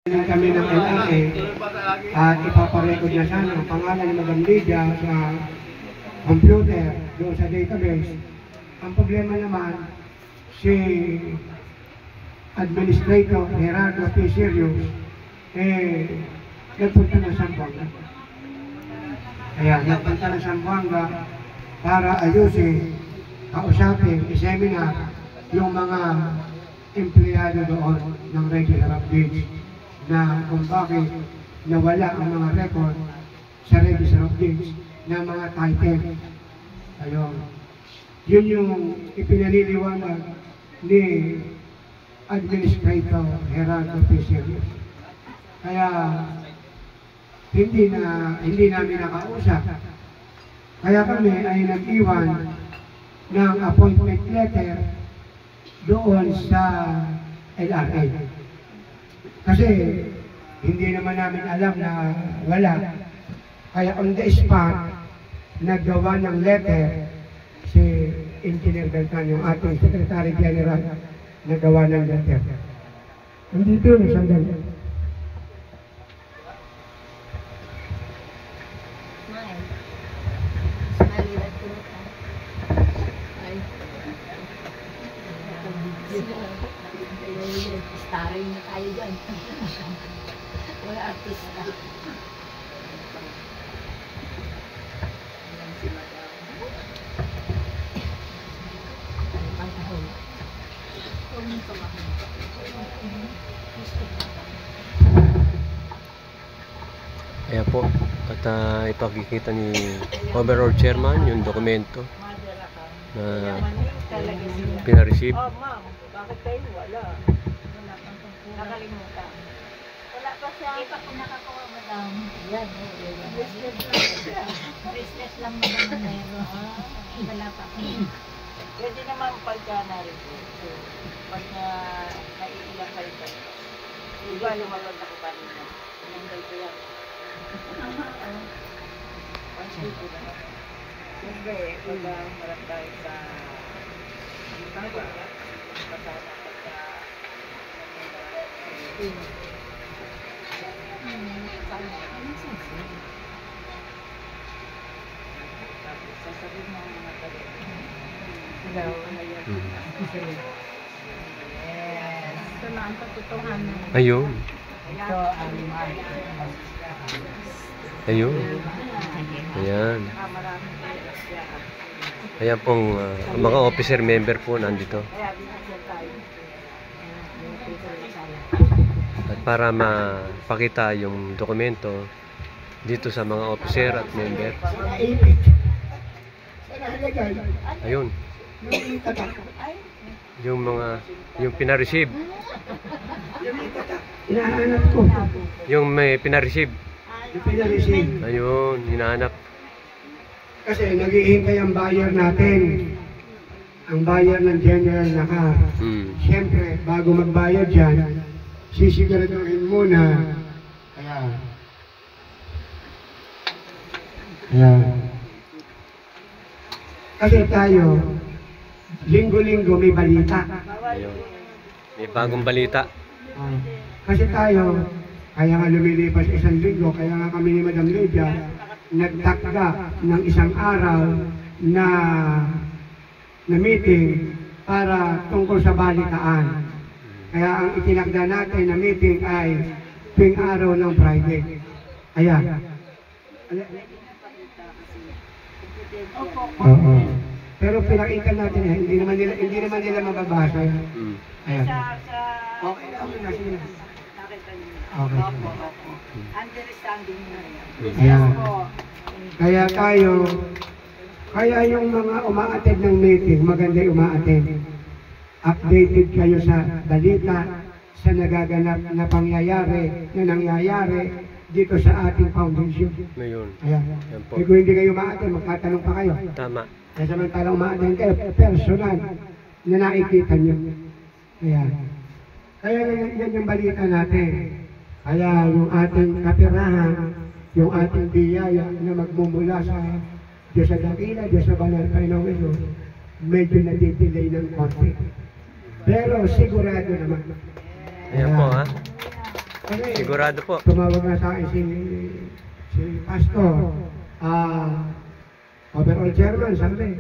Kami ng LRA at ipaparecord na sana ang pangalan ni Madam Lydia sa computer doon sa database. Ang problema naman, si Administrator Gerardo P. Sirius nagpunta ng Zamboanga. Kaya nagpunta ng Zamboanga para ayusin, kausapin, i-seminar yung mga empleyado doon ng regular updates na kung bakit nawala ang mga record sa register of deeds na mga title. Ayun. Yun yung ipinaliliwanag ni Administrator Gerardo P. Sirius. Kaya hindi namin nakausap. Kaya kami ay nag-iwan ng appointment letter doon sa LRA. Kasi hindi naman namin alam na wala. Kaya on the spot, naggawa ng letter si Engineer Beltran, yung ating Secretary General, nagawa ng letter. Nandito yung sandali. Starring na tayo dyan. Wala artista. Kaya po, at ipakikita ni Overall Chairman yung dokumento na pinareceive. Oh, ma'am, bakit kayo wala? Nakalimutan. Wala pa siya. Hindi pa po nakakuha, madam. Yan. Business lang madam na meron. Wala pa. Pwede naman pagka na-report. Pag naiilang kayo pa. Iba lumabag ako pa rin. Nanggal ko yan. Pansin ko na. Siyempre, pag marap tayo sa kasama pagka sasabihin mo ang mga tali. Hello. Yes. Ito na ang patutuhanan. Ayun. Ito ang Ayun. Ayan. Ayan pong mga officer member po nandito. At para mapakita yung dokumento dito sa mga officer at member. Ayun. Yung pinareceive. Hinahanap ko. Yung may pinareceive. Yung pinareceive. Ayun, hinahanap. Kasi naghihintay ang buyer natin. Ang buyer ng General Naka. Siyempre, bago magbayad dyan, sisiguraduhin muna. Kasi tayo, linggo-linggo may balita. Ayun. May bagong balita. Kasi tayo, kaya nga lumilipas isang linggo, kaya nga kami ni Madam Lydia, nagtakda ng isang araw na meeting para tungkol sa balitaan. Kaya ang itinakda natin na meeting ay tuwing araw ng Friday. Ayan. Oo. Pero pinakita natin, hindi naman nila mababasa. Ayan. Okay na, sige na. Okay. Understanding na yan. Ayan. Kaya tayo, kaya yung mga uma-attend ng meeting, maganda yung uma-attend. Updated kayo sa balita, sa nagaganap na pangyayari, na nangyayari dito sa ating foundation. Ngayon. Ayan. Yan po. Kung hindi kayo ma-attend, magtatanong pa kayo. Tama. Kaya samantalang ma-attend kayo, personal, na nakikita nyo. Ayan. Kaya yan yung balita natin. Kaya yung ating kapirahan, yung ating biyaya na magmumula sa Diyos sa Dakila, Diyos sa Banal Panginoon, medyo natitilay ng konti. Pero sigurado naman. Ayan po ha. Kasi, Sigurado po. tumawag na sa akin si Pastor, overall chairman, sabi,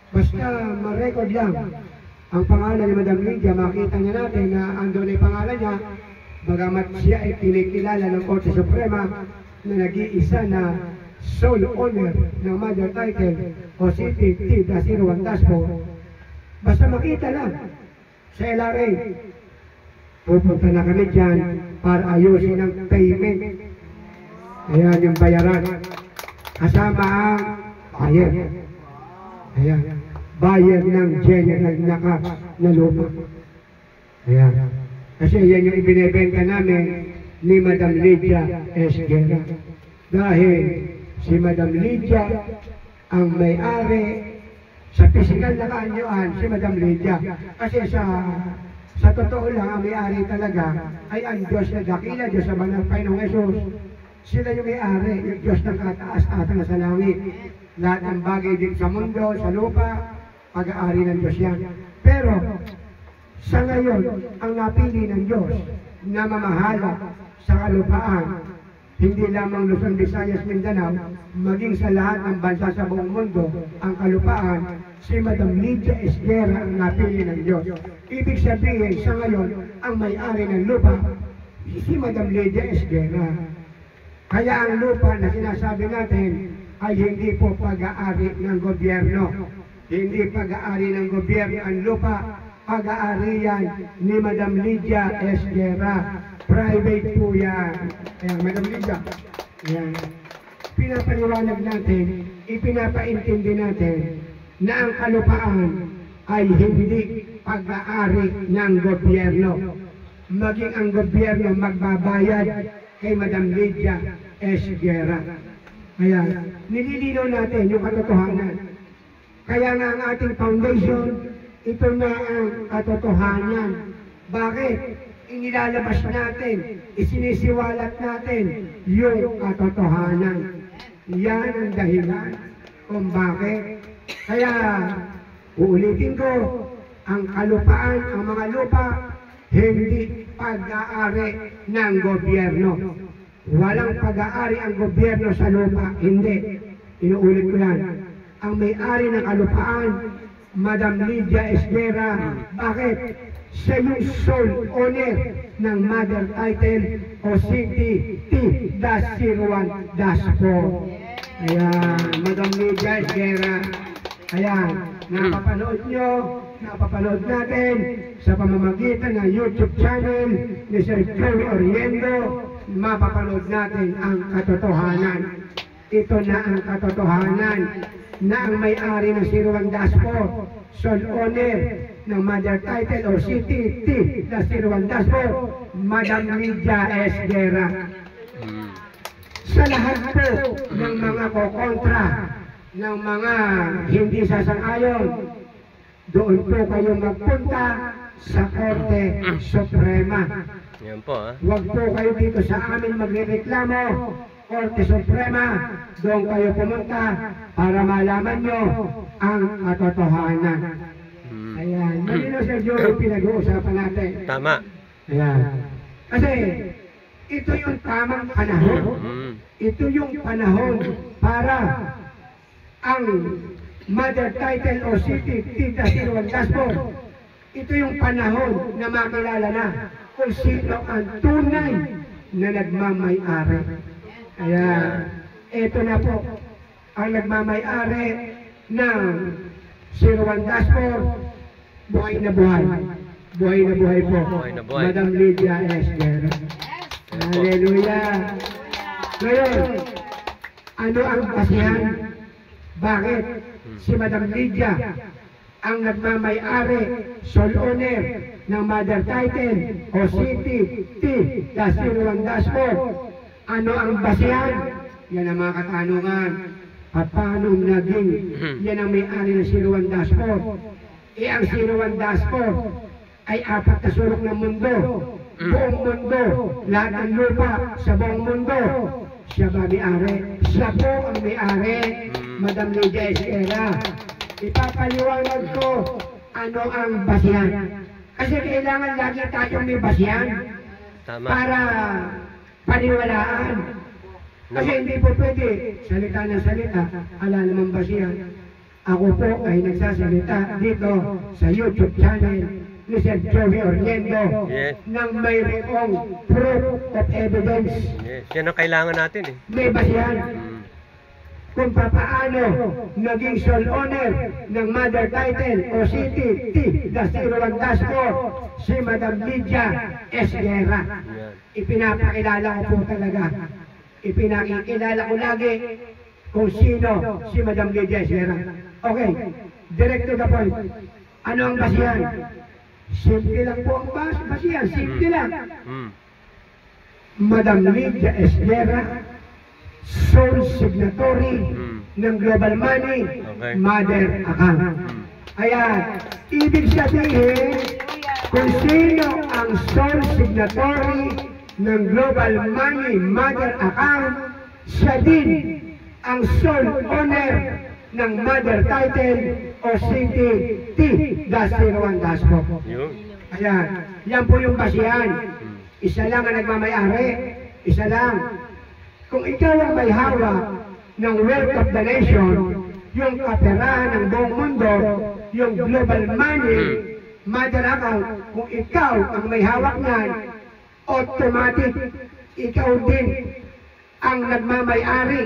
basta ma-record lang ang pangalan ni Madam Lydia, makita niya natin na andun ay pangalan niya, bagamat siya ay kinikilala ng Korte Suprema na nag-iisa na sole owner ng mother title o CT-01 Daspo, basta makita lang sa LRA, pupunta na kami dyan para ayusin ang payment. Ayan yung bayaran. Kasama ang buyer. Ayan. Buyer ng general na lupa. Ayan. Kasi yan yung ibinebenta namin ni Madam Lydia S. Guerra. Dahil si Madam Lydia ang may-ari sa physical na kaanyuan, si Madam Lydia. Kasi sa totoo lang, ang may-ari talaga ay ang Diyos na dakila, Diyos sa banal Panginoong Jesus. Sila yung may-ari, yung Diyos ng kataas-taas sa langit. Lahat ng bagay din sa mundo, sa lupa, pag-aari ng Diyos yan. Pero, sa ngayon, ang napili ng Diyos na mamahala sa kalupaan, hindi lamang Luzon, Visayas, Mindanao, maging sa lahat ng bansa sa buong mundo, ang kalupaan, si Madam Lydia S. Guerra ang napili ng Diyos. Ibig sabihin, sa ngayon, ang may-ari ng lupa, si Madam Lydia S. Guerra. Kaya ang lupa na sinasabi natin ay hindi po pag-aari ng gobyerno. Hindi pag-aari ng gobyerno ang lupa, pag-aari yan ni Madam Lydia S. Guerra. Private po yan. Ayan, Madam Lydia. Ayan. Pinapaliwanag natin, ipinapaintindi natin na ang kalupaan ay hindi pag-aari ng gobyerno. Maging ang gobyerno magbabayad kay Madam Lydia S. Guerra. Kaya, nililinaw natin yung katotohanan. Kaya nga ang ating foundation, ito na ang katotohanan. Bakit? Inilalabas natin, isinisiwalat natin yung katotohanan. Yan ang dahilan kung bakit. Kaya, uulitin ko, ang kalupaan, ang mga lupa, hindi pag-aari ng gobyerno. Walang pag-aari ang gobyerno sa lupa. Hindi. Inuulit ko yan. Ang may-ari ng kalupaan, Madam Lydia S. Guerra. Bakit? Siya yung sole owner ng mother title o CT-01 Daspo. Ayan, Madam Lydia S. Guerra. Ayan, napapanood nyo, napapanood natin sa pamamagitan ng YouTube channel ni Sir Joey Oriendo, mapapanood natin ang katotohanan. Ito na ang katotohanan na ang may-ari ng 01 Daspo, sole owner ng mother title o CT-01 Daspo, Madam Lydia S. Guerra. Sa lahat po ng mga kokontra, ng mga hindi sasang-ayon, doon po kayo magpunta sa Korte Suprema. Yan po, ha? Huwag po kayo dito sa amin magrereklamo. Korte Suprema, doon kayo pumunta para malaman nyo ang katotohanan. Ayan, malino Sir Joey, pinag-uusapan natin. Tama. Ayan. Kasi, ito yung tamang panahon. Ito yung panahon para ang mother title o CT-01 Daspo, ito yung panahon na makilala na kung sino ang tunay na nagmamay-ari. Kaya, ito na po ang nagmamay-ari ng 01 Daspo, buhay na buhay. Buhay na buhay po. Buhay na buhay. Madam Lydia S. Guerra. Hallelujah. Ngayon, ano ang basihan? Bakit si Madam Lydia ang nagmamay-ari, sole owner ng mother title o CT-01 Daspo? Ano ang basihan? Yan ang mga katanungan. At paano naging yan ang may-ari ng 01 Daspo? Ang 01 Daspo ay 4 na sulok ng mundo. Buong mundo, lahat ng lupa sa buong mundo. Siya ba may-ari? Siya po ang may-ari, Madam Lydia S. Guerra. Ipapaliwanag ko ano ang basihan. Kasi kailangan lagi tayong may basihan. Tama. para paniwalaan. Kasi hindi po pwede salita ng salita, ala naman ba siya? Ako po ay nagsasalita dito sa YouTube channel ni Sir Joey Oriendo Yes. ng mayroong proof of evidence. Yes. Yan ang kailangan natin eh. May basihan Mm. kung paano naging sole owner ng mother title o city T-01 dashboard si Madam Lydia S. Guerra. Yan. Ipinapakilala ko po talaga. Ipinakikilala ko lagi kung sino si Madam Lydia S. Guerra. Okay, direct to the point. Ano ang basihan? Simple lang po ang basihan. Simple lang. Mm. Madam Lydia S. Guerra, sole signatory ng Global Money Okay. Mother Account. Ayan, ibig sabihin, kung sino ang sole signatory ng Global Money Mother Account, siya din ang sole owner ng Mother Title o City T-01 dashboard. Yun. Ayan, yan po yung basihan. Isa lang ang nagmamayari. Isa lang. Kung ikaw ang may hawak ng wealth of the nation, yung kaperahan ng buong mundo, yung global money, mother account, kung ikaw ang may hawak niyan, automatic, ikaw din ang nagmamayari,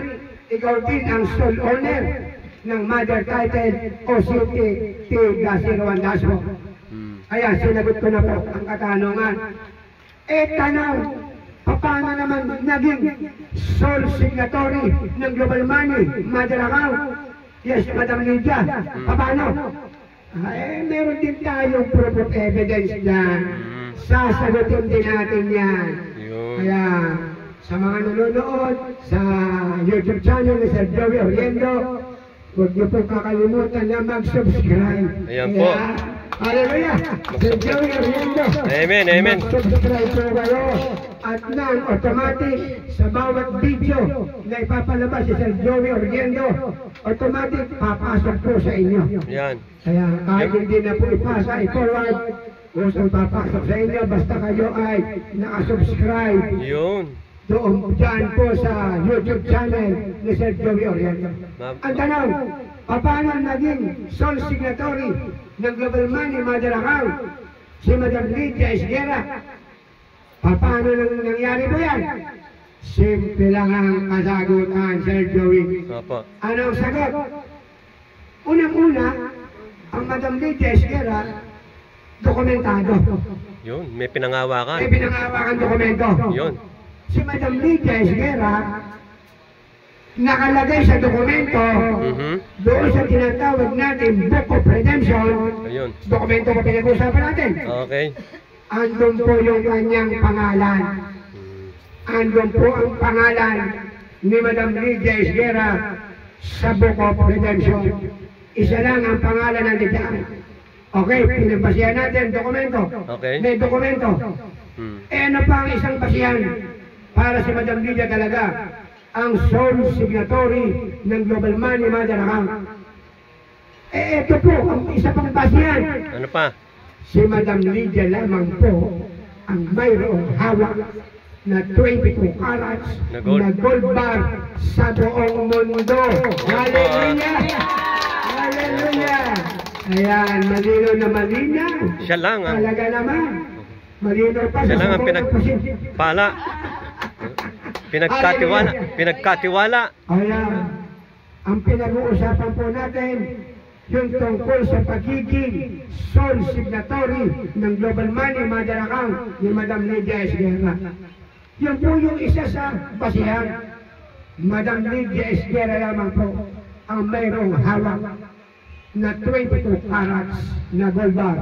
ikaw din ang sole owner ng mother title o city T-01 dashboard. Kaya sinagot ko na po ang katanungan. Tanong, paano naman naging sole signatory ng Global Money Mother Account? Yes, Madam Lydia. Paano? Meron din tayong proof of evidence dyan. Sasagutin din natin yan. Yun. Kaya sa mga nanonood sa YouTube channel ni Sir Joey Oriendo, huwag niyo po kakalimutan na mag-subscribe. Ayan po. Hallelujah! Sir Joey Oriendo. Amen, amen. Mag-subscribe po kayo. At nang automatic sa bawat video na ipapalabas si Sir Joey Oriendo, automatic papasok po sa inyo. Yan. Kaya kahit hindi na po ipasa, i-forward, gusto papasok sa inyo, basta kayo ay nakasubscribe. Yun. Doon dyan po sa YouTube channel ni Sir Joey Oriendo. Ang tanong, paano naging sole signatory ng Global Money Mother Account si Madam Lydia S. Guerra? Paano nangyari po yan? Simple lang ang kasagutan, Sir Joey. Opo. Anong sagot? Unang-una, ang Madam Lydia S. Guerra, dokumentado. Yun. May pinangawakan. May pinangawakan dokumento. Yun. Si Madam Lydia S. Guerra, nakalagay sa dokumento doon sa tinatawag natin Book of Redemption. Ayun. Dokumento ko pinag-usapan natin. Okay. Andun po yung kanyang pangalan. Andun po ang pangalan ni Madam Lydia S. Guerra sa Book of Redemption. Isa lang ang pangalan ng Lydia. Okay, pinagbasihan natin dokumento. Okay. May dokumento. Ano pa ang isang basihan para si Madam Lydia talaga? Ang sole signatory ng Global Money Mother Account. Ito po, ang isa pang basihan. Ano pa? Si Madam Lydia lamang po ang mayroong hawak na 22 carats Na gold. bar sa buong mundo. Hallelujah! Hallelujah! Ayan, malinaw na malinaw. Siya lang ang Talaga naman. Malinaw pa siya sa lang ang buong position. pinagpala. Pinagkatiwala. Pinagkatiwala. Ayan, ang pinag-uusapan po natin, yung tungkol sa pagiging sole signatory ng Global Money Mother Account ni Madam Lydia S. Guerra. Yan po yung isa sa basihan. Madam Lydia S. Guerra lamang po ang mayroong hawak na 22 carats na gold bar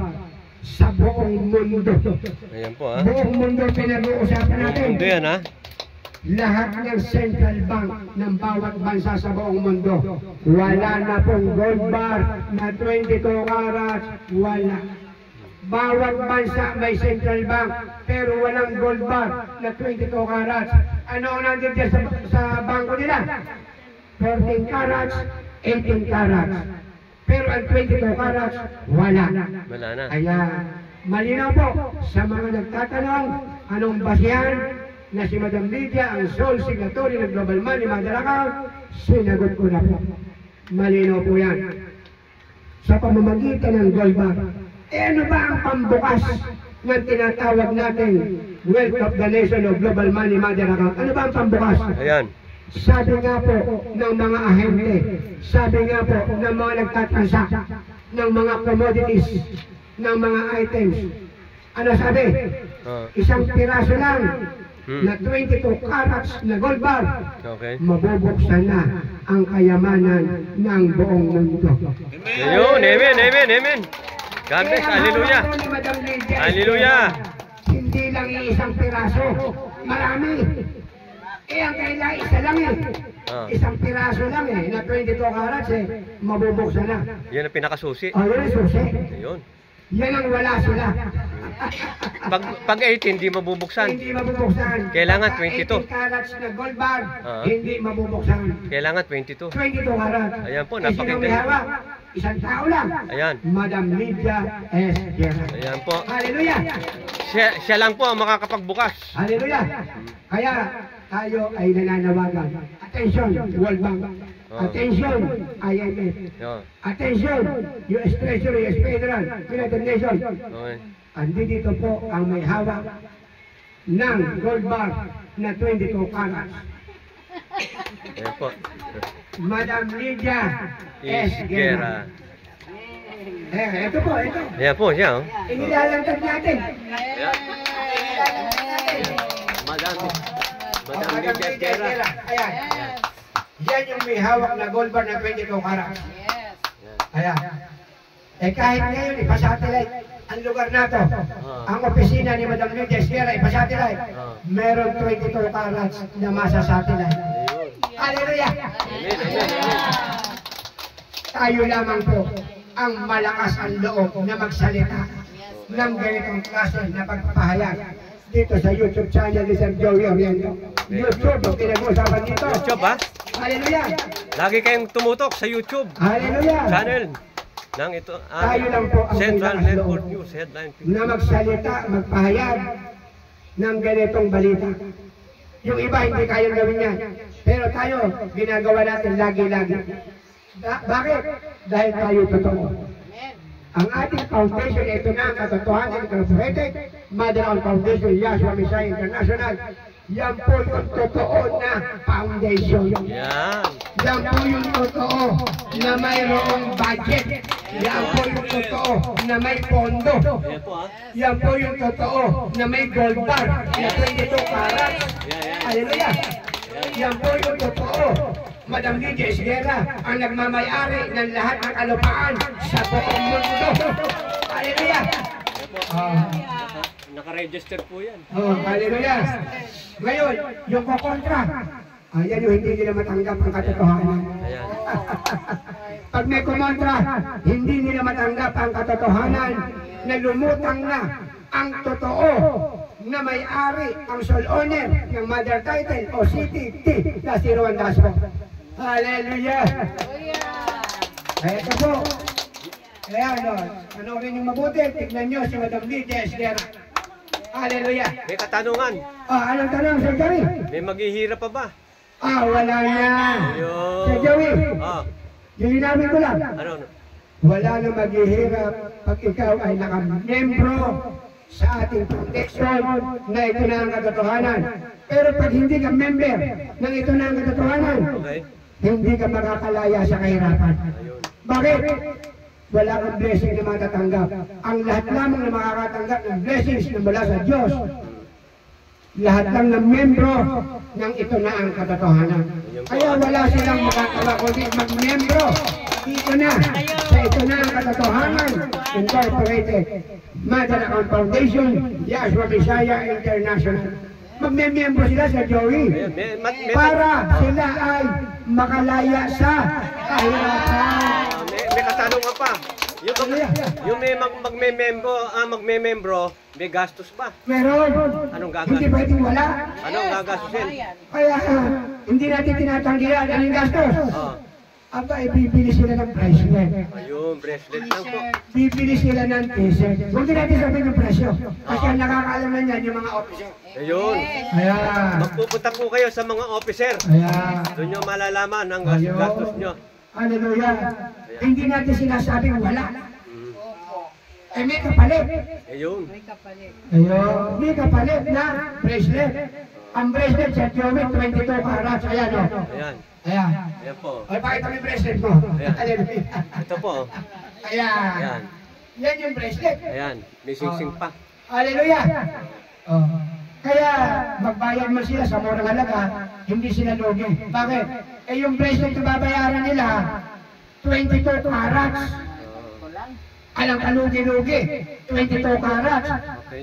sa buong mundo. Ayan po ha. Buong mundo pinag-uusapan natin. Mundo yan ha. Lahat ng central bank ng bawat bansa sa buong mundo, wala na pong gold bar na 22 carats, wala. Bawat bansa may central bank, pero walang gold bar na 22 carats. Ano ang nandun dyan sa bangko nila? 14 carats, 18 carats. Pero ang 22 carats, wala. Wala na. Kaya, malinaw po sa mga nagtatanong, anong basihan na si Madam Lydia ang sole signatory ng Global Money Mother Account? Sinagot ko na po. Malinaw po yan. Sa pamamagitan ng gold bar. Ano ba ang pambukas ng tinatawag natin Wealth of the Nation o Global Money Mother Account? Ano ba ang pambukas? Ayan. Sabi nga po ng mga ahente, sabi nga po ng mga nagtatransact ng mga commodities, ng mga items. Ano sabi? Isang piraso lang na 22 carats na gold bar, Okay. mabubuksan na ang kayamanan ng buong mundo. Ayun, amen, amen, amen. God bless, hallelujah. Hallelujah. Hindi lang isang piraso, marami. Ang kailangan isa lang eh. Isang piraso lang eh, na 22 carats eh, mabubuksan na. Yan ang pinakasusi. O yun ang susi. Ayun. Yan ang wala sila. Pag 18, hindi mabubuksan. Hindi mabubuksan. Kailangan Basta 22. 18 carats na gold bar, Ah. hindi mabubuksan. Kailangan 22. 22 carats. Ayan po, Eh, sino may hawak? Isang tao lang. Ayan. Madam Lydia S. Guerra. Ayan po. Hallelujah! Siya lang po ang makakapagbukas. Hallelujah! Kaya tayo ay nananawagan. Attention, World Bank. Attention, IMF. Ayan. Attention, US Treasury, US Federal, United Nations. Okay. Andito po ang may hawak ng gold bar na 22 carats. Ayan po. Madam Lydia S. Guerra. Isgera. Ito po, ito. Ayan po siya. Oh. Inilalantad natin. Madam Madam Lydia Lydia Isgera. Ayan. Yan yung may hawak na gold bar na 22 carats. Ayan. Kahit ngayon, ipasatellite ang lugar na to. Ang opisina ni Madam Lydia Isgera, ipasatellite. Meron 22 carats na masasatellite. Hallelujah! Amen, amen, amen. Tayo lamang po ang malakas ang loob na magsalita ng ganitong klase na pagpapahayag dito sa YouTube channel ni Sir Joey Oriento. YouTube ang pinag-uusapan dito. YouTube ha? Hallelujah! Lagi kayong tumutok sa YouTube Hallelujah! channel ng ito. Tayo lang po ang Central may lakas Network loob News Headline. na magsalita, magpahayag ng ganitong balita. Yung iba hindi kayang gawin yan. Pero tayo, ginagawa natin lagi-lagi. Bakit? Dahil tayo totoo. Ang ating foundation, ito na ang katotohanan incorporated, Mother on Foundation, Yahshua Messiah International. Yan po yung totoo na foundation. Yan. Yan po yung totoo na mayroong budget. Yan po yung totoo na may pondo. Yan po ha? Yan po yung totoo na may gold bar na 22 carats. Hallelujah! Yan po yung totoo. Madam Lydia Isgera ang nagmamayari ng lahat ng kalupaan sa buong mundo. Hallelujah! Naka-register po yan. Hallelujah! Ngayon, yung kukontra, yan yung hindi nila matanggap ang katotohanan. Ayan. Pag may kumontra, hindi nila matanggap ang katotohanan na lumutang na ang totoo na may-ari, ang sole owner ng mother title o CTT na si Juan Daspo. Hallelujah! Ito po. Kaya panoorin yung mabuti, tignan nyo si Madam Lydia Isgera. Hallelujah! May katanungan. Anong tanong, Sir Joey? May maghihirap pa ba? Wala na. Ayun. Sir Joey, Ah, linawin ko lang. ano? Wala na maghihirap pag ikaw ay nakamembro sa ating protection na ito na ang katotohanan. Pero pag hindi ka member ng ito na ang katotohanan, Okay. hindi ka makakalaya sa kahirapan. Ayun. Bakit? Wala kang blessing na matatanggap. Ang lahat lamang na makakatanggap ng blessings na mula sa Diyos, lahat lang ng membro ng ito na ang katotohanan. Kaya wala silang makakawa kundi mag-membro dito na sa ito na ang katotohanan incorporated Mother Account Foundation, Yahshua Messiah International. Magme-membro sila sa Joey para sila ay makalaya sa kahirapan. May katanungan pa. Yung may magme-membro, may gastos ba? Meron. Anong Hindi gagastos? pwedeng wala. Anong gagastusin? Kaya hindi natin tinatanggihan ang gastos. aba, bibili sila ng bracelet. Ayun, bracelet lang po. Bibili sila ng t-shirt. Huwag din natin sabihin yung presyo. Kasi ang nakakaalam na yan, yung mga officer. Ayun. Ayan. Magpupunta po kayo sa mga officer. Ayan. Doon nyo malalaman ang Ayun. gastos nyo. Hallelujah. Hindi natin sinasabing wala. Mm. Eh, may kapalit. Ayun. Ayun. May kapalit na bracelet. Ang bracelet sa Joey, 22 carats. Ayan, o. Ayan. Ayan. Ayan po. Ay, pakita mo yung bracelet mo. Ayan. Hallelujah. Ito po. Ayan. Ayan. Yan yung bracelet. Ayan. May sing-sing pa. Hallelujah. Oh. Kaya magbayad mo sila sa murang halaga, hindi sila lugi. Bakit? Eh yung bracelet na babayaran nila, 22 carats. Alang kalugi-lugi, 22 carats. Okay.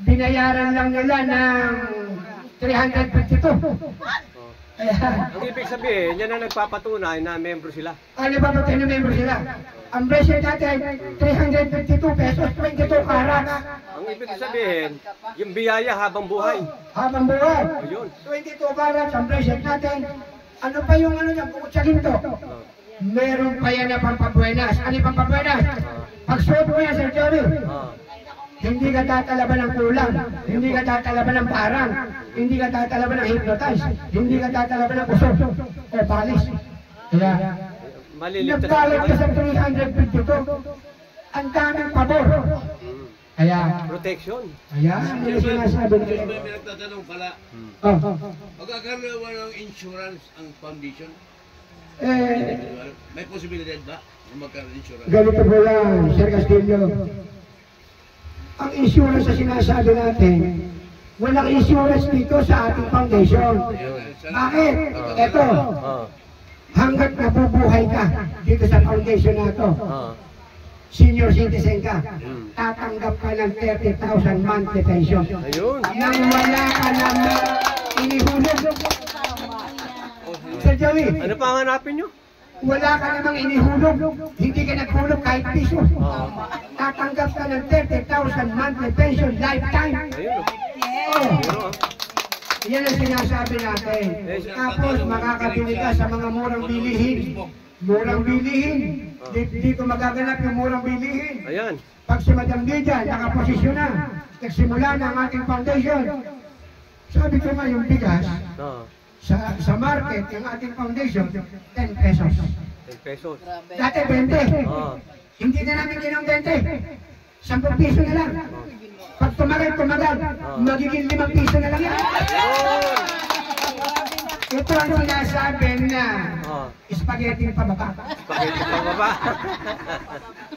Binayaran lang nila ng 352. Ayan. Ang ibig sabihin, yan ang nagpapatunay na membro sila. Ano ba ba tayo member sila? Ang bracelet natin, 352 pesos, 22 carats. Ang ibig sabihin, yung biyaya habang buhay. Habang buhay. Ayun. 22 carats ang bracelet natin. Ano pa yung ano niya, bukod sa ginto? Oh. Meron pa yan na pampabuenas. Ano yung pampabuenas? Pag suot mo yan, Sir Joey, Oh. hindi ka tatalaban ng kulang, hindi ka tatalaban ng parang, hindi ka tatalaban ng hypnotize, hindi ka tatalaban ng usok o balis. Kaya, Maliligtas nagbalag ka ang sa buhay. 352, ang daming pabor. Mm. Kaya, Protection. ayan, yung sinasabi nila. May nagtatanong pala, Oh, magkakaroon ng insurance ang foundation? eh, May posibilidad ba na magkaroon ng insurance? ganito po yan, Sir Castillo. Ang insurance na sinasabi natin, walang insurance dito sa ating foundation. Bakit? Eto, Oh. hanggat nabubuhay ka dito sa foundation na to, Oh. senior citizen ka, Mm. tatanggap ka ng 30,000 monthly pension. Ayun. Nang wala ka naman inihulog. Sir Joey, Ano pa ang hanapin nyo? wala ka namang inihulog, hindi ka naghulog kahit piso. Oh. Tatanggap ka ng 30,000 monthly pension lifetime. Ayun. Oh, Pero, yan ang sinasabi natin. Tapos makakabili ka sa mga murang bilihin. Murang bilihin. Dito magaganap yung murang bilihin. ayan. Pag si Madam Lydia nakaposisyon na, nagsimula na ang ating foundation. Sabi ko nga yung bigas, Oh. sa market, yung ating foundation, 10 pesos. 10 pesos. Dati 20. Oh. Hindi na namin ginang 20. 10 piso na lang. Pag tumagal, magiging 5 piso na lang yan. Ayun. Ito ang sinasabi na Oh. spaghetti pababa. Spaghetti pa baba.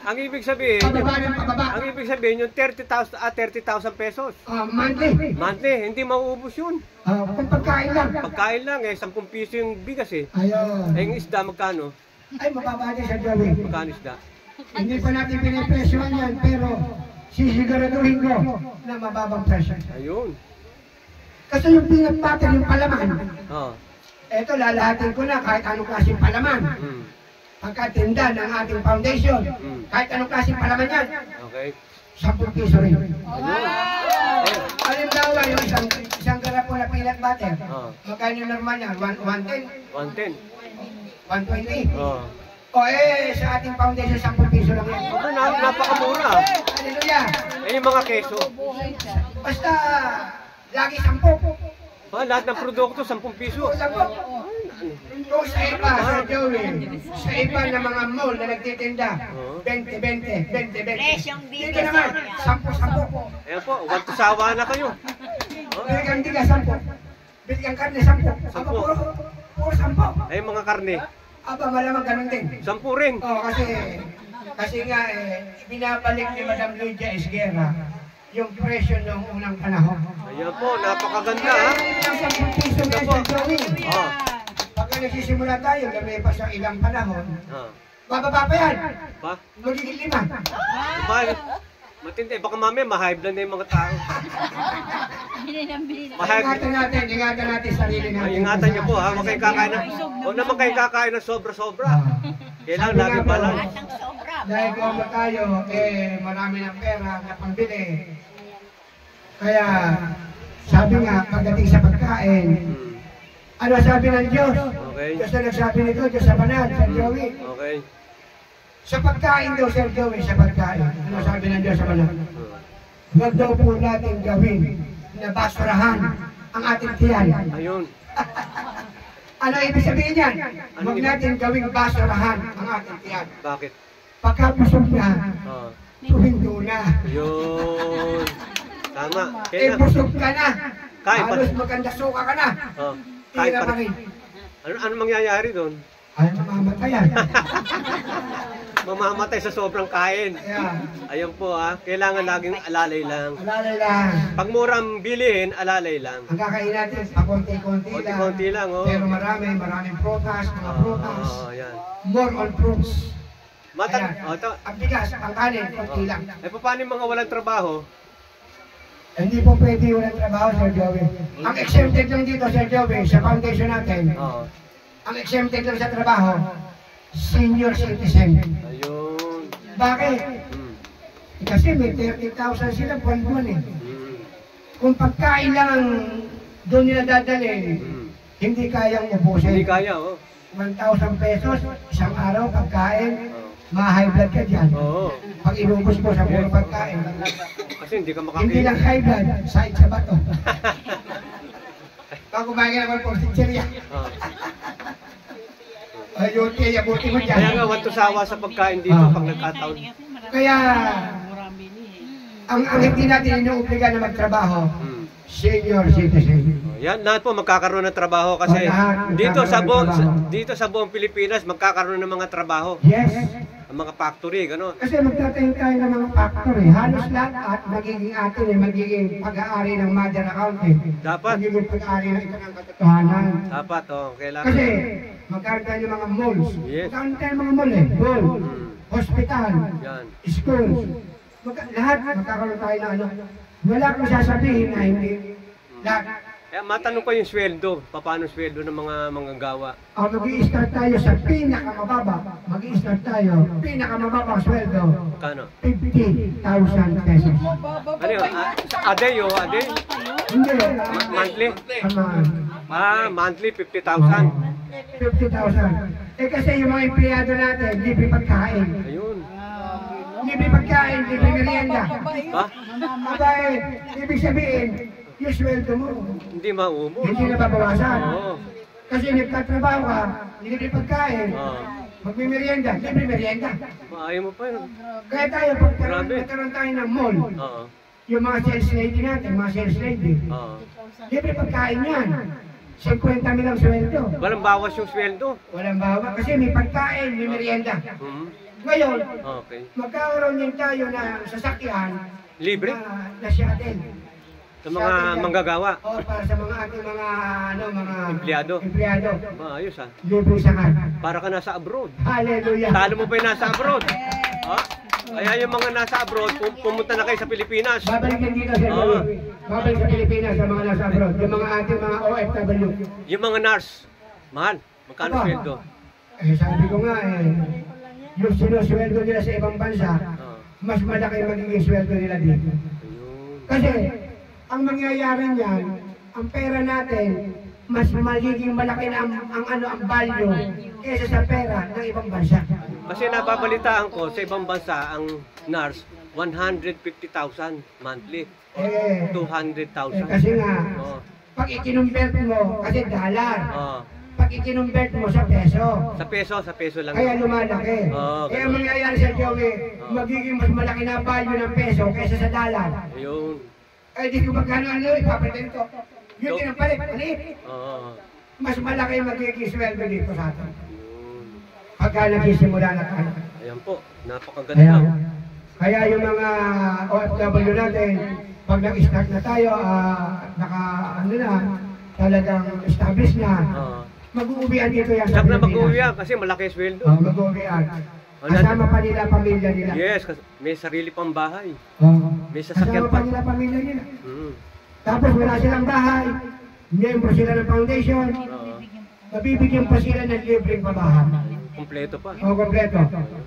Ang ibig sabihin, Pababa ng pababa. ang ibig sabihin yung 30,000 pesos. Monthly. Monthly, hindi mauubos yun. Kung pagkain lang. Pagkain lang eh, 10 piso yung bigas eh. Ayun. Eh, yung isda magkano? Ay, mababa din sa Joey. Magkano isda? Hindi pa natin pinipresyohan yan, pero sisiguraduhin ko na mababang presyo. Ayun. Kasi yung peanut butter, yung palaman, Oh. eto lalahatin ko na kahit anong klaseng palaman. Mm. Pagkatinda ng ating foundation, kahit anong klaseng palaman yan, Okay. 10 piso rin. Ayun. Eh, Halimbawa, yung isang garapon na peanut butter, Oh. magkano yung normal niya? 110, 110. 120. Oh. O sa ating foundation, 10 piso lang yan. Aba, napakamura. Hallelujah! Eh, yung mga keso. Basta, lagi 10. Lahat ng produkto, 10 piso. 10. Kung sa iba, sa Joey, sa iba na mga mall na nagtitinda, 20. Presyong Dito bigas. naman, 10. Ayan po, huwag tusawa na kayo. Bili kang bigas, 10. Bili kang karne, 10. Aba, 10. puro 10. Eh, mga karne, Aba, malamang ganun din. 10 rin. Kasi nga, binabalik ni Madam Lydia Esguerra yung presyo noong unang panahon. Ayan po, napakaganda ha. Yung 10 piso na Ito po. sa Joey. Oh. Pagka nagsisimula tayo, pa sa ilang panahon, Ah. bababa pa yan. Pa? Magiging 5. Ba? Matindi, baka mamaya ma-high blood na yung mga tao. Ma-high blood. Ingatan natin sarili natin. Ay, ingatan niyo po ha, huwag kayong kakain ng... Huwag naman kayong kakain ng sobra-sobra. Kailangan Sabi lagi nga po, balance. Ang sobra. dahil kung tayo, marami ng pera na pambili. Kaya, sabi nga, pagdating sa pagkain, Ano sabi ng Diyos? Okay. Diyos na nagsabi nito, Diyos sa banal, Sir Joey. Okay. Sa pagkain daw, Sir Joey, sa pagkain. Ano sabi ng Diyos sa banal? Huwag daw po natin gawin na basurahan ang ating tiyan. Ayun. Ano ibig sabihin yan? Huwag natin gawing basurahan ang ating tiyan. Bakit? Pagkapusog na, Oh. tuhindo na. Yun. Tama. Eh, Kaya busog ka na. Kain pa. Halos maganda suka ka na. Oh. Kain Tira pa. pa rin. Ano mangyayari doon? Ay, mamamatayan. Mamamatay sa sobrang kain. Kaya, Ayun po kailangan laging alalay lang. alalay lang. Pag murang bilihin, alalay lang. Ang kakain natin, pakunti-kunti lang. Konti-konti lang, oh. Pero maraming prutas, mga prutas. Yan. More on fruits. Matan, Ayan. Ang bigas, ang kanin, konti lang. paano yung mga walang trabaho? Hindi po pwede walang trabaho, Sir Joey. Ang exempted lang dito, Sir Joey, sa foundation natin, Oo. ang exempted lang sa trabaho, senior citizen. Ayun. Bakit? Hmm. Kasi may 30,000 sila buwan-buwan eh. Hmm. Kung pagkain lang ang doon nila dadalhin, Hmm. hindi kayang ubusin. Hindi kaya, oh. 1,000 pesos, isang araw pagkain, Oo. ma-high blood ka dyan. Oo. Pag inubos mo sa puro pagkain, Kasi hindi ka hindi lang makakita. high blood, side sa bato. Pag kumain naman po si Cheria, Oh. ayun, kaya buti mo dyan. Kaya nga, wantusawa sa pagkain dito pag nagkataon. Kaya, ang hindi natin inuobliga na magtrabaho, Hmm. senior citizen. Yan, lahat po magkakaroon ng trabaho kasi Lahat dito sa buong magkakaroon ng trabaho. dito sa buong Pilipinas magkakaroon ng mga trabaho, Yes, ang mga factory, gano'n. kasi magtatayo tayo ng mga factory. Halos lahat at magiging atin ay magiging pag-aari ng mother account eh. Dapat. Magiging pag-aari ng ito ng katotohanan. Dapat kailangan. Kasi magkaroon tayo ng mga malls. Yes. Magkaroon tayo ng mga mall eh. Mall, hospital, Yan. schools. Lahat magkakaroon tayo ng ano. Wala kong sasabihin na hindi. Lahat. Kaya matanong ko yung sweldo, paano sweldo ng mga manggagawa? Mag-i-start tayo sa pinakamababa. Mag-i-start tayo, pinakamababa sweldo. Kano? 50,000 pesos. Ano yun? A day o a day? Hindi. Monthly? Tama. Monthly 50,000. 50,000. Eh kasi yung mga empleyado natin, libre pagkain. Ayun. Libre pagkain, libre merienda. Ha? Abay, ibig sabihin, yung sweldo mo, Hindi maubos. hindi na babawasan. Oo. Kasi nagtatrabaho ka, libre pagkain. Oo. Magmimerienda, libre merienda. Maayo mo pa yun. Kaya tayo, Grabe. pagkaroon tayo ng mall, Oo. yung mga sales lady natin, mga sales lady, Oo. libre pagkain yan. 50 lang sweldo. Walang bawas yung sweldo. Walang bawa kasi may pagkain, may merienda. Hmm. Ngayon, Okay. magkakaroon din tayo ng sasakyan Libre? na shuttle. Sa mga manggagawa. O, para sa mga ating mga, mga Empleyado. empleyado. Maayos Libre sakay. Para ka nasa abroad. Hallelujah. Talo mo pa yung nasa abroad. Ha? Kaya yung mga nasa abroad, pumunta na kayo sa Pilipinas. Babalik din dito sa Oo. Babalik sa Pilipinas sa mga nasa abroad. Yung mga ating mga OFW. Yung mga nurse, mahal. Magkano Aba. sweldo? Eh, sabi ko nga yung sinusweldo nila sa ibang bansa, Oo. mas malaki magiging sweldo nila dito. Ayun. Kasi, ang mangyayari niyan, ang pera natin, mas magiging malaki na ang value kaysa sa pera ng ibang bansa. Kasi nababalitaan ko sa ibang bansa, ang nurse, 150,000 monthly. Eh, 200,000. kasi nga, Oo. pag ikinumbert mo, kasi dollar, Oo. pag ikinumbert mo sa peso, Sa peso lang. kaya lumalaki. Oo, Kaya ganun. mangyayari sa Joey, magiging mas malaki na value ng peso kaysa sa dollar. Ayun. Ay, di ko magkano ano, ipapatin ko. Yun din ang palit, palit. Oo. Mas malaki magiging sweldo dito sa atin. Ayun. Pagka nagsisimula na tayo. Ayan po, napakaganda. Kaya yung mga OFW natin, pag nag-start na tayo, talagang established na, Oo. mag-uuwian dito yan sa Siyempre na Pilipinas. mag-uwi yan kasi malaki sweldo. Mag-uuwian. Kasama pa nila pamilya nila. Yes, kasi may sarili pang bahay. May Kasama sasakyan pa pa. nila pamilya nila. Mm. Tapos wala silang bahay, miyembro sila ng foundation, Oo. mabibigyan pa sila ng libreng pabahan. Kompleto pa. O kompleto.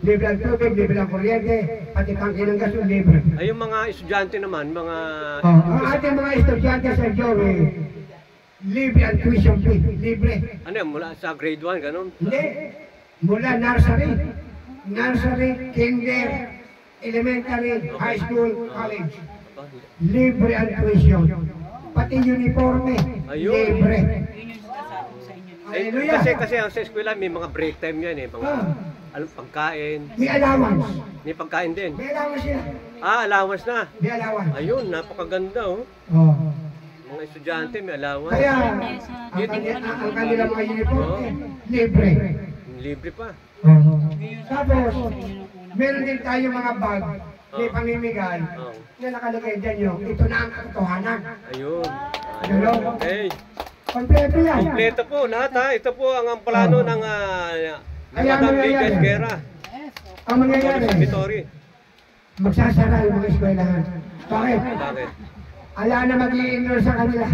Libre ang tubig, libre ang kuryente, pati tangke ng gasol, libre. Ay, yung mga estudyante naman, mga... Ang ating mga estudyante sa Joey, libre ang tuition fee, libre. Ano yan, mula sa grade 1, ganun? Hindi, mula nursery, kinder, elementary, high school, college. Libre ang tuition. Pati uniforme, Ayun. libre. Yun yung sinasabi ko sa inyo. Hallelujah. Kasi ang sa eskwela may mga break time yan eh. Mga pagkain. May allowance. May pagkain din. May allowance sila. Allowance na. May allowance. Ayun, napakaganda oh. Oh. Mga estudyante may allowance. Kaya, ang kanilang mga uniforme, libre. Libre pa. Tapos, meron din tayo mga bag, may pamimigay, Oh. na nakalagay dyan yung, ito na ang katotohanan. Ayun. Hello? Okay. Kompleto yan. Kompleto po lahat ha. Ito po ang plano ng Madam Ligas Guerra. Ang mangyayari, Dormitory. magsasara yung mga eskwelahan. Bakit? Bakit? Ala na mag-i-enroll sa kanila.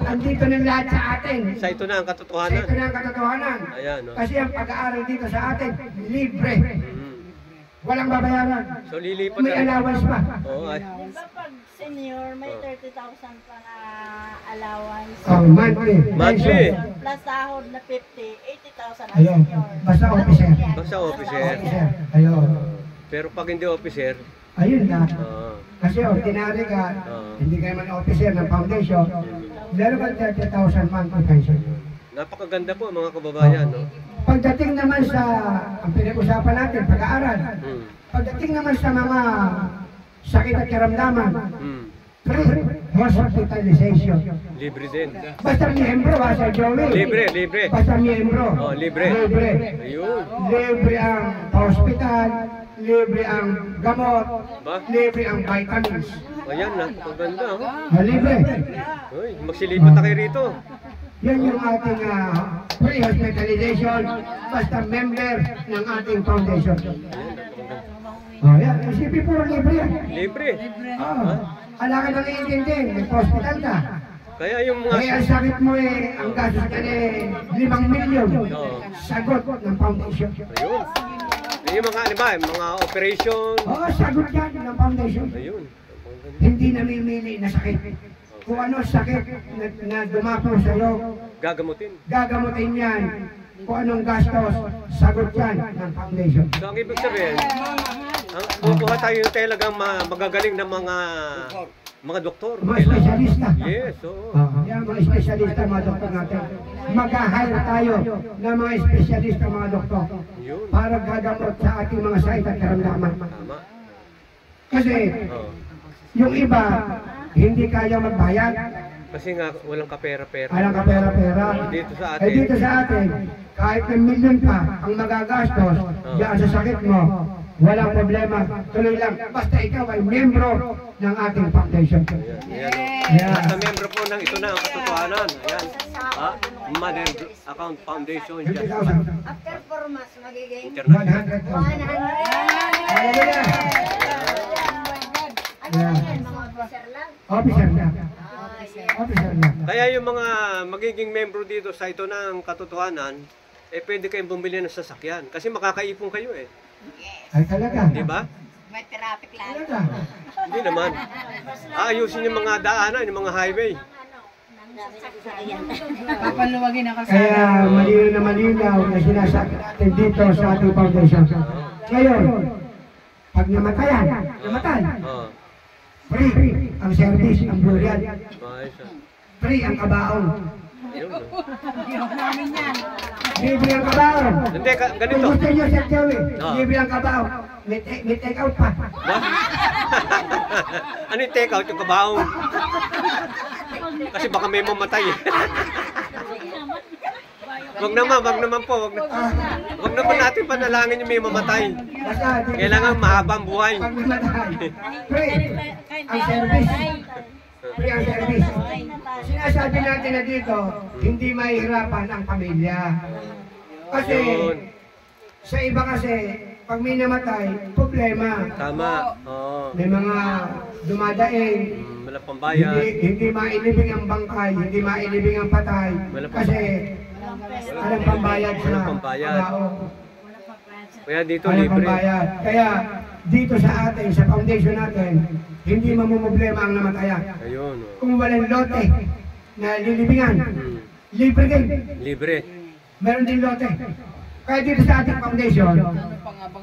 Andito na lahat sa atin. Sa ito na ang Sa katotohanan. ito na ang katotohanan. Ayan, no? Kasi ang pag-aaral dito sa atin, libre. Mm. Walang babayaran. So lilipat May allowance pa. Oo, ay. Di ba pag senior, may 30,000 pa na allowance? Oh, monthly. Monthly. Plus sahod na 50, 80,000 ang Ayun. senior. Basta officer. Basta officer. Officer. Ayun. Pero pag hindi officer, Ayun na. Kasi ordinary ka, hindi ka naman officer ng foundation, meron ka 30,000 monthly pension. napakaganda po mga kababayan, no? Pagdating naman sa, ang pinag-usapan natin, pag-aaral, Mm. pagdating naman sa mga sakit at karamdaman, Mm. free hospitalization. Libre din. Basta miyembro, Sir Joey. Libre. Basta miyembro. Oh, libre. Libre. Ayun. Libre ang hospital, libre ang gamot, Ba? libre ang vitamins. Ayan, napakaganda, oh. Libre. Uy, magsilipat na kayo rito. Yan yung ating free hospitalization, basta member ng ating foundation. Oh, yan. Isipin puro libre yan. Libre. Ala ka nang iintindi, nag-hospital ka. Kaya yung Kaya mga... ang sakit mo ang gastos ka 5 milyon. Oo. Sagot ng foundation. Ayun. Yung mga, ano ba, mga operation. Oo, sagot yan ng foundation. Ayun. Hindi namimili na sakit. Kung ano sakit na dumako sa'yo, Gagamutin. gagamutin yan. Kung anong gastos, sagot yan ng foundation. So, ang ibig sabihin, kukuha tayo yung talagang magagaling na mga doktor. Mga espesyalista. Yes, oo. Yan, mga espesyalista, mga doktor natin. Mag-hire tayo ng mga espesyalista, mga doktor, Yun. para gagamot sa ating mga sakit at karamdaman. Tama. Kasi Oo. yung iba, hindi kaya magbayad. Kasi nga, walang kapera-pera. Alang ka pera-pera. Dito sa Eh atin. dito sa atin, kahit ng milyon pa ang magagastos diyan sa sakit mo, walang problema. Tuloy lang. Basta ikaw ay miyembro ng ating foundation. Ayan, Yeah. Sa membro po ng ito na ang katotohanan. Ayan. Mother Account Foundation. Dyan. 50,000. After 4 months, magiging 100,000. 100. Hallelujah. Ano lang yan, mga officer lang? Officer na. Yes. Officer na. Kaya yung mga magiging membro dito sa ito ng katotohanan, pwede kayong bumili ng sasakyan. Kasi makakaipon kayo eh. Ay talaga. Di ba? May traffic lang. Talaga. Hindi naman. Aayusin yung mga daanan, yung mga highway. Papaluwagin ako sa... Kaya malinaw na sinasabi natin dito sa ating foundation. Ngayon, pag namatay, Oo. free ang service, ang burial. Maayos ah. Free ang kabaong. Yun, no? namin yan. Libre ang kabaong. Hindi, Kung ganito. gusto nyo, Sir Joey, Ah. libre ang kabaong. May take out pa. Ba? Ano yung take out yung kabaong? Kasi baka may mamatay eh. Wag naman po. Wag naman natin panalangin yung may mamatay. Basta, Kailangan mahabang buhay. pag namatay, free ang service. Free ang service. Sinasabi natin na dito, hindi mahihirapan ang pamilya. Kasi, Yun. sa iba kasi, pag may namatay, problema. Tama. Oo. May mga dumadaing, Wala pambayad. hindi mailibing ang bangkay, hindi mailibing ang patay. Wala pa- Kasi, walang pambayad sa Walang pambayad. tao. Kaya dito Walang libre. pambayad. Kaya, dito sa atin, sa foundation natin, hindi mamumblema ang namatayan. Ayun. Oh. Kung walang lote, na lilibingan. Hmm. Libre din. Libre. Meron din lote. Kaya dito sa ating foundation,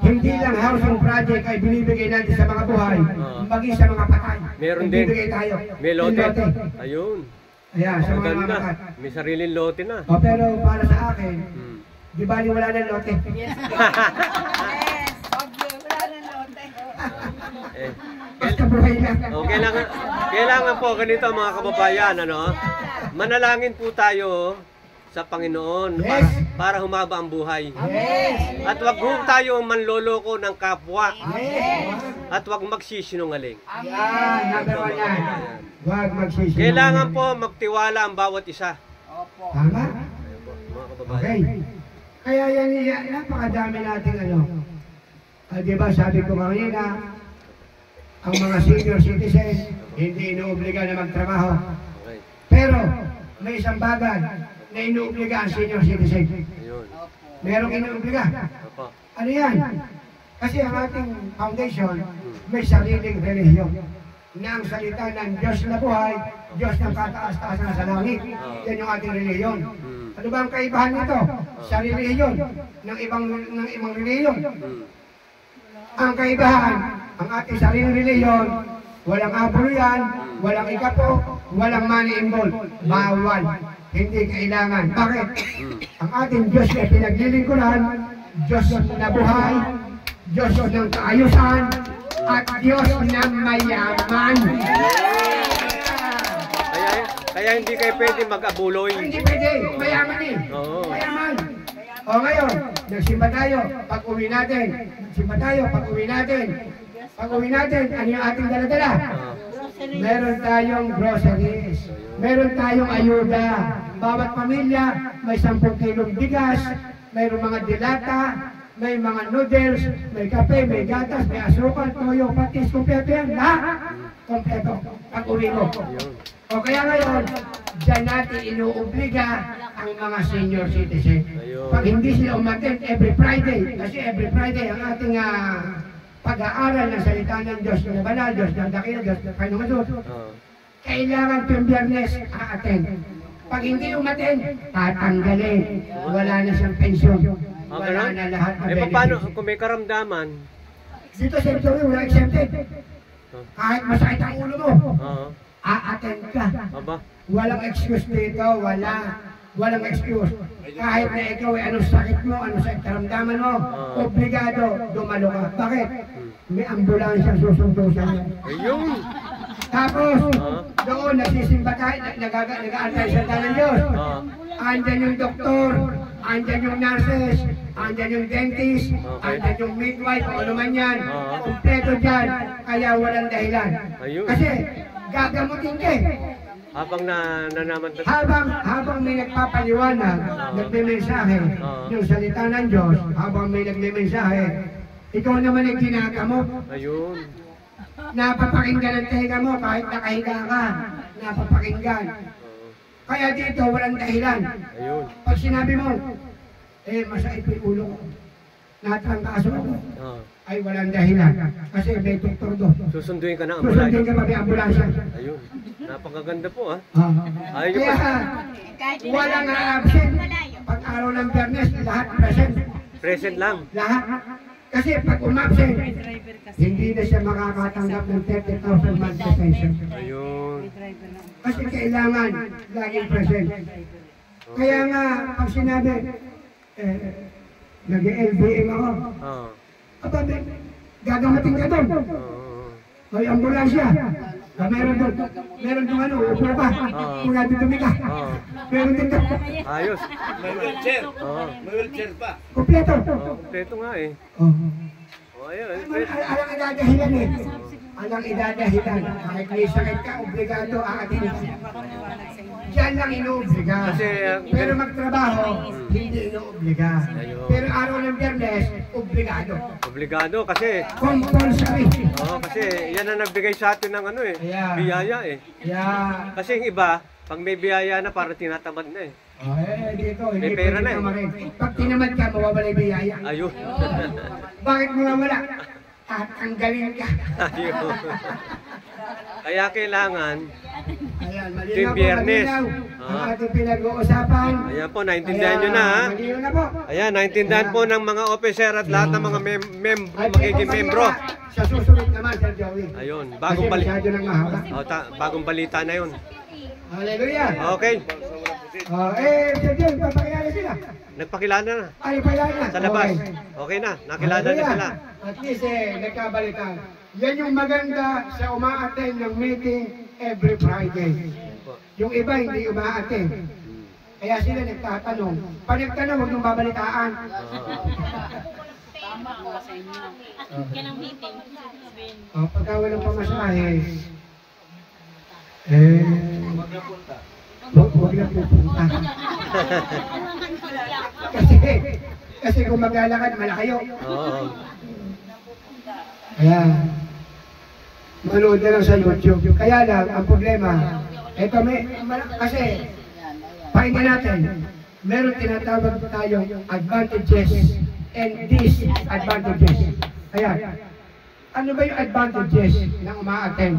hindi lang housing project ay binibigay natin sa mga buhay, maging sa mga patay. Meron din. Bibigay tayo. May lote. Lote. Ayun. Ayan, sa mga Maganda. patay. May sariling lote na. O, pero para sa akin, Hmm. di bali wala ng lote. Yes. Wala na lote. Eh, Basta buhay lang. oh, kailangan po ganito mga kababayan, ano? Manalangin po tayo sa Panginoon Yes. para humaba ang buhay. Yes. At wag ho tayo manloloko ng kapwa. Yes. At wag magsisinungaling. Yan, number one yan. Huwag magsisinungaling. Kailangan po magtiwala ang bawat isa. Opo. Tama? Ayun po, mga kababayan. Okay. Kaya yan, napakadami nating ano. Diba sabi ko kanina, ang mga senior citizens, hindi inuobliga na magtrabaho. Okay. Pero, may isang bagay na inuobliga ang senior citizen. Ayun. Merong inuobliga. Opo. Ano yan? Kasi ang ating foundation, may sariling relihiyon. Na ang salita ng Diyos na buhay, Diyos ng kataas-taasan sa langit. Yan yung ating relihiyon. Ano ba ang kaibahan nito? Sa relihiyon, ng ibang relihiyon. Ang kaibahan, ang ating sariling relihiyon, walang abuluyan, walang ikapo, walang money involved. Bawal. Hindi kailangan. Bakit? Ang ating Diyos na pinaglilingkuran, Diyos na buhay, Diyos ng kaayusan, at Diyos na mayaman. Kaya hindi kayo pwede mag-abuloy. Hindi pwede, mayaman eh. Oo. Mayaman. O ngayon, nagsimba tayo, pag-uwi natin. Nagsimba tayo, pag-uwi natin. Pag-uwi natin, ano yung ating dala-dala? Meron tayong groceries. Meron tayong ayuda. Bawat pamilya, may 10 kilong bigas, mayroong mga dilata, may mga noodles, may kape, may gatas, may asukal, toyo, patis, kumpleto yan. Lahat, kompleto. Pag-uwi mo. O kaya ngayon, dyan natin inuobliga ang mga senior citizen. Pag hindi sila umattend every Friday, kasi every Friday ang ating pag-aaral ng salita ng Diyos na banal, Diyos ng dakila, Diyos ng Panginoon Jesus, kailangan tuwing Biyernes a-attend. Pag hindi umattend, tatanggalin. Wala na siyang pensyon. Wala na lahat ng Eh, paano benefits. kung may karamdaman? Dito sa Victoria, wala exempted. Kahit masakit ang ulo mo, Oo. a-attend ka. Aba? Walang excuse dito, walang excuse. Kahit na ikaw ay anong sakit mo, anong sakit karamdaman mo, obligado, dumalo ka. Bakit? May ambulansya susunod sa iyo. Ayun. Tapos, doon nagsisimba tayo, nag-aantay sa ng Diyos. Andyan yung doktor, andyan yung nurses, andyan yung dentist, andyan yung midwife, o ano man yan. Kompleto dyan, kaya walang dahilan. Ayun. Kasi, gagamutin ka eh. Habang nanaman Habang may nagpapaliwanag, nagme-mensahe ng salita ng Diyos, habang may nagme-mensahe, ikaw naman ay ginagamot. Ayun. Napapakinggan ang tenga mo kahit nakahiga ka. Napapakinggan. Kaya dito, walang dahilan. Ayun. Pag sinabi mo, masakit yung ulo ko, natrangkaso ako, ay walang dahilan. Kasi may doktor doon. Susunduin ka na ang Susundin ambulansya. ka pa may ambulansya. Ayun. Napakaganda po ah. Ayun Kaya, pa. walang absent. Pag araw ng Biyernes, lahat present. Present lang. Lahat. Kasi pag umabsent, hindi na siya makakatanggap ng 30,000 monthly pension. Ayun. Kasi kailangan laging present. Kaya nga, pag sinabi, nag-LBM ako, aba, gagamating ka doon. May ambulansya. Meron doon ano, upo ka. Kung natutumi ka. Meron din doon. Ayos. May wheelchair. May wheelchair pa. Kompleto. Kompleto nga eh. Ayun. Alang idadahilan eh. Alang idadahilan. Kahit may sakit ka, obligado aatin. Diyan lang inuobliga. Kasi, Pero magtrabaho, hindi inuobliga. Pero araw ng Biyernes, obligado. Obligado kasi. Compulsory. Kasi yan ang nagbigay sa atin ng ano eh. Biyaya eh. Yeah. Kasi yung iba, pag may biyaya na parang tinatamad na eh. Dito, hindi May pera pwede na eh. tamarin. Pag tinamad ka, mawawala yung biyaya. Ayun. Bakit mawawala? Tatanggalin ka. Ayun. Kaya kailangan Ayan, malinaw Tuwing po, Biyernes. malinaw Ah. ang ating pinag-uusapan. Ayan po, naintindihan nyo na ha. Malinaw na po. Ayan, naintindihan po ng mga officer at lahat ng mga Ay, magiging po, membro. Sa susunod naman, Sir Joey. Ayun, Kasi bagong balita. masyado nang mahaba. Bagong balita na yun. Hallelujah. Okay, Sir Joey, papakilala sila. nagpakilala na. Ay, pakilala na. Sa labas. Okay. Okay na, nakilala na sila. At least nagkabalikan. Yan yung maganda sa uma-attend ng meeting every Friday. Yung iba hindi uma-attend. Kaya sila nagtatanong. Pag nagtanong, huwag nung babalitaan. Tama po sa inyo. Yan ang meeting. Pagka walang pamasahe, huwag na pupunta. kasi kung maglalakad, malakayo. Oo. Kaya, manood na lang sa YouTube. Kaya lang, ang problema, eto kasi, pakinggan natin, meron tinatawag tayong advantages and disadvantages. Ayan. Ano ba yung advantages ng uma-attend?